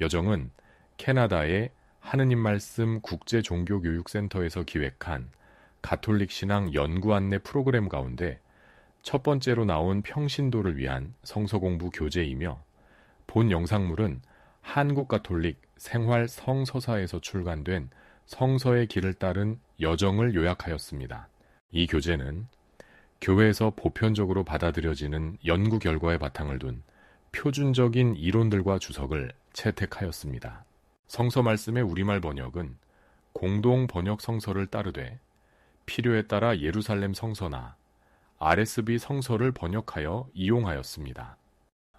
여정은 캐나다의 하느님 말씀 국제종교교육센터에서 기획한 가톨릭 신앙 연구 안내 프로그램 가운데 첫 번째로 나온 평신도를 위한 성서공부 교재이며, 본 영상물은 한국 가톨릭 생활 성서사에서 출간된 성서의 길을 따른 여정을 요약하였습니다. 이 교재는 교회에서 보편적으로 받아들여지는 연구 결과에 바탕을 둔 표준적인 이론들과 주석을 채택하였습니다. 성서 말씀의 우리말 번역은 공동 번역 성서를 따르되 필요에 따라 예루살렘 성서나 RSV 성서를 번역하여 이용하였습니다.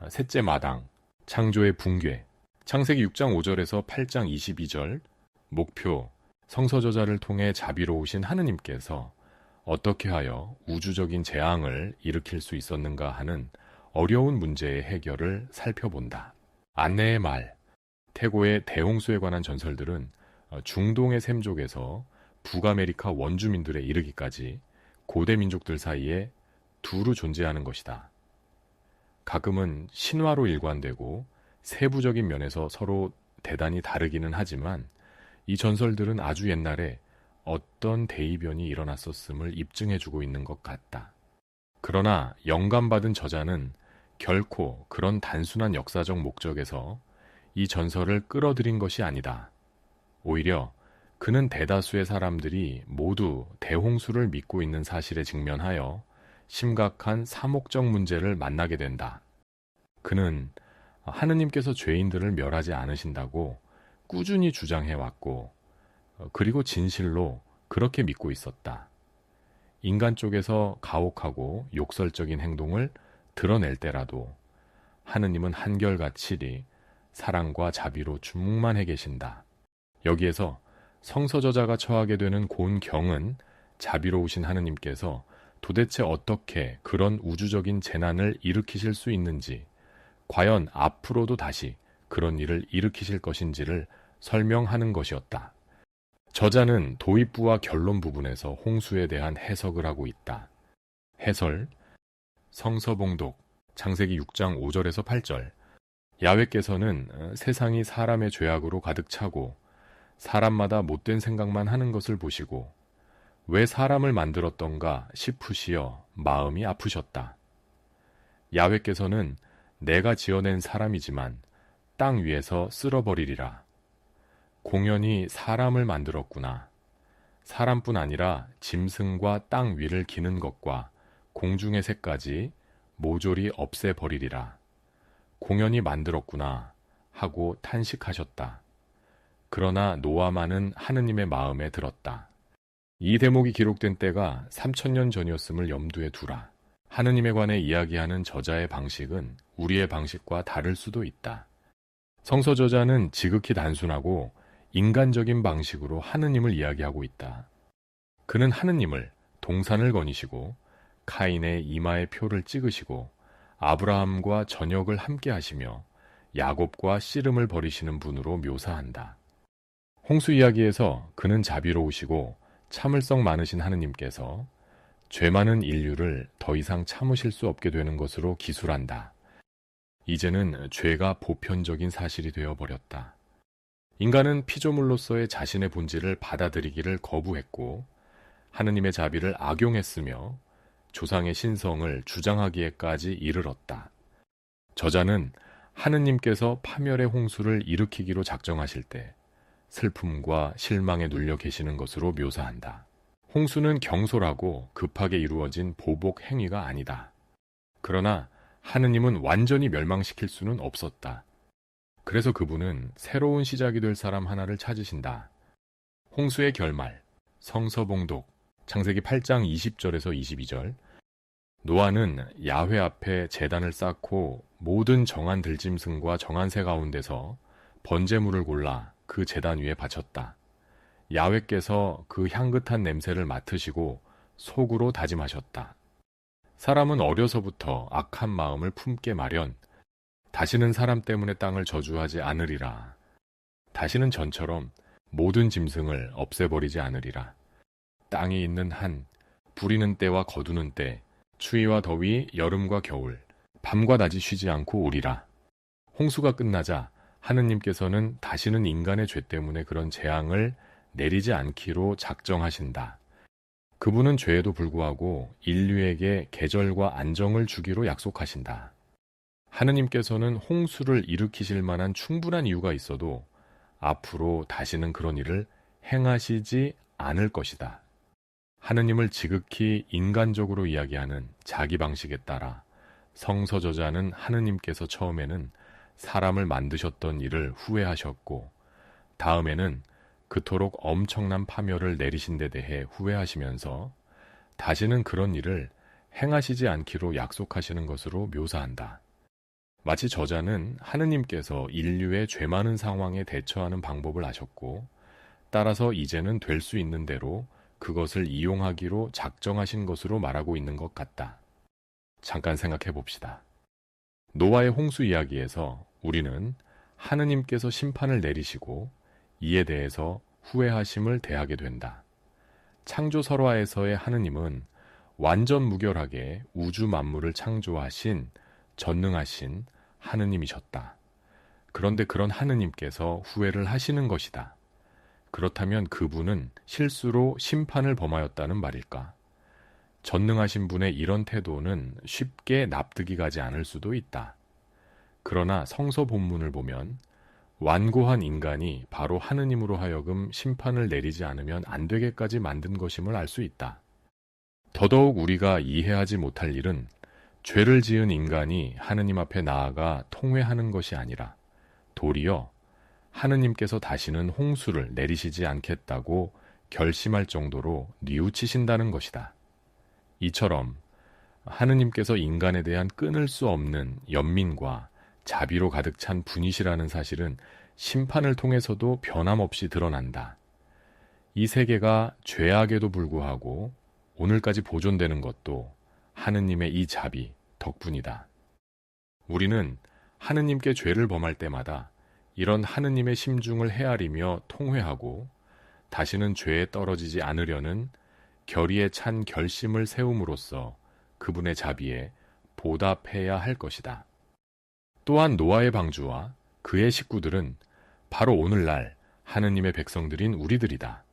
셋째 마당, 창조의 붕괴, 창세기 6장 5절에서 8장 22절, 목표, 성서 저자를 통해 자비로우신 하느님께서 어떻게 하여 우주적인 재앙을 일으킬 수 있었는가 하는 어려운 문제의 해결을 살펴본다. 안내의 말, 태고의 대홍수에 관한 전설들은 중동의 샘족에서 북아메리카 원주민들에 이르기까지 고대 민족들 사이에 두루 존재하는 것이다. 가끔은 신화로 일관되고 세부적인 면에서 서로 대단히 다르기는 하지만 이 전설들은 아주 옛날에 어떤 대이변이 일어났었음을 입증해주고 있는 것 같다. 그러나 영감받은 저자는 결코 그런 단순한 역사적 목적에서 이 전설을 끌어들인 것이 아니다. 오히려 그는 대다수의 사람들이 모두 대홍수를 믿고 있는 사실에 직면하여 심각한 사목적 문제를 만나게 된다. 그는 하느님께서 죄인들을 멸하지 않으신다고 꾸준히 주장해왔고, 그리고 진실로 그렇게 믿고 있었다. 인간 쪽에서 가혹하고 욕설적인 행동을 드러낼 때라도 하느님은 한결같이 사랑과 자비로 충만해 계신다. 여기에서 성서 저자가 처하게 되는 곤경은 자비로우신 하느님께서 도대체 어떻게 그런 우주적인 재난을 일으키실 수 있는지, 과연 앞으로도 다시 그런 일을 일으키실 것인지를 설명하는 것이었다. 저자는 도입부와 결론 부분에서 홍수에 대한 해석을 하고 있다. 해설, 성서봉독, 창세기 6장 5절에서 8절. 야훼께서는 세상이 사람의 죄악으로 가득 차고 사람마다 못된 생각만 하는 것을 보시고 왜 사람을 만들었던가 싶으시어 마음이 아프셨다. 야훼께서는 내가 지어낸 사람이지만 땅 위에서 쓸어버리리라. 공연히 사람을 만들었구나. 사람뿐 아니라 짐승과 땅 위를 기는 것과 공중의 새까지 모조리 없애버리리라. 공연히 만들었구나 하고 탄식하셨다. 그러나 노아만은 하느님의 마음에 들었다. 이 대목이 기록된 때가 3000년 전이었음을 염두에 두라. 하느님에 관해 이야기하는 저자의 방식은 우리의 방식과 다를 수도 있다. 성서 저자는 지극히 단순하고 인간적인 방식으로 하느님을 이야기하고 있다. 그는 하느님을 동산을 거니시고 카인의 이마에 표를 찍으시고 아브라함과 저녁을 함께 하시며 야곱과 씨름을 벌이시는 분으로 묘사한다. 홍수 이야기에서 그는 자비로우시고 참을성 많으신 하느님께서 죄 많은 인류를 더 이상 참으실 수 없게 되는 것으로 기술한다. 이제는 죄가 보편적인 사실이 되어버렸다. 인간은 피조물로서의 자신의 본질을 받아들이기를 거부했고 하느님의 자비를 악용했으며 조상의 신성을 주장하기에까지 이르렀다. 저자는 하느님께서 파멸의 홍수를 일으키기로 작정하실 때 슬픔과 실망에 눌려 계시는 것으로 묘사한다. 홍수는 경솔하고 급하게 이루어진 보복 행위가 아니다. 그러나 하느님은 완전히 멸망시킬 수는 없었다. 그래서 그분은 새로운 시작이 될 사람 하나를 찾으신다. 홍수의 결말, 성서봉독, 창세기 8장 20절에서 22절. 노아는 야훼 앞에 제단을 쌓고 모든 정한 들짐승과 정한 새 가운데서 번제물을 골라 그 제단 위에 바쳤다. 야훼께서 그 향긋한 냄새를 맡으시고 속으로 다짐하셨다. 사람은 어려서부터 악한 마음을 품게 마련, 다시는 사람 때문에 땅을 저주하지 않으리라. 다시는 전처럼 모든 짐승을 없애버리지 않으리라. 땅에 있는 한, 부리는 때와 거두는 때, 추위와 더위, 여름과 겨울, 밤과 낮이 쉬지 않고 오리라. 홍수가 끝나자 하느님께서는 다시는 인간의 죄 때문에 그런 재앙을 내리지 않기로 작정하신다. 그분은 죄에도 불구하고 인류에게 계절과 안정을 주기로 약속하신다. 하느님께서는 홍수를 일으키실 만한 충분한 이유가 있어도 앞으로 다시는 그런 일을 행하시지 않을 것이다. 하느님을 지극히 인간적으로 이야기하는 자기 방식에 따라 성서 저자는 하느님께서 처음에는 사람을 만드셨던 일을 후회하셨고 다음에는 그토록 엄청난 파멸을 내리신 데 대해 후회하시면서 다시는 그런 일을 행하시지 않기로 약속하시는 것으로 묘사한다. 마치 저자는 하느님께서 인류의 죄 많은 상황에 대처하는 방법을 아셨고 따라서 이제는 될 수 있는 대로 그것을 이용하기로 작정하신 것으로 말하고 있는 것 같다. 잠깐 생각해 봅시다. 노아의 홍수 이야기에서 우리는 하느님께서 심판을 내리시고 이에 대해서 후회하심을 대하게 된다. 창조 설화에서의 하느님은 완전 무결하게 우주 만물을 창조하신 전능하신 하느님이셨다. 그런데 그런 하느님께서 후회를 하시는 것이다. 그렇다면 그분은 실수로 심판을 범하였다는 말일까? 전능하신 분의 이런 태도는 쉽게 납득이 가지 않을 수도 있다. 그러나 성서 본문을 보면 완고한 인간이 바로 하느님으로 하여금 심판을 내리지 않으면 안 되게까지 만든 것임을 알 수 있다. 더더욱 우리가 이해하지 못할 일은 죄를 지은 인간이 하느님 앞에 나아가 통회하는 것이 아니라 도리어 하느님께서 다시는 홍수를 내리시지 않겠다고 결심할 정도로 뉘우치신다는 것이다. 이처럼 하느님께서 인간에 대한 끊을 수 없는 연민과 자비로 가득 찬 분이시라는 사실은 심판을 통해서도 변함없이 드러난다. 이 세계가 죄악에도 불구하고 오늘까지 보존되는 것도 하느님의 이 자비 덕분이다. 우리는 하느님께 죄를 범할 때마다 이런 하느님의 심중을 헤아리며 통회하고 다시는 죄에 떨어지지 않으려는 결의에 찬 결심을 세움으로써 그분의 자비에 보답해야 할 것이다. 또한 노아의 방주와 그의 식구들은 바로 오늘날 하느님의 백성들인 우리들이다.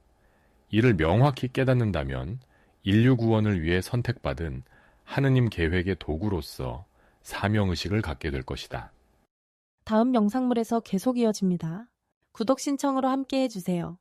이를 명확히 깨닫는다면 인류 구원을 위해 선택받은 하느님 계획의 도구로서 사명의식을 갖게 될 것이다. 다음 영상물에서 계속 이어집니다. 구독 신청으로 함께 해주세요.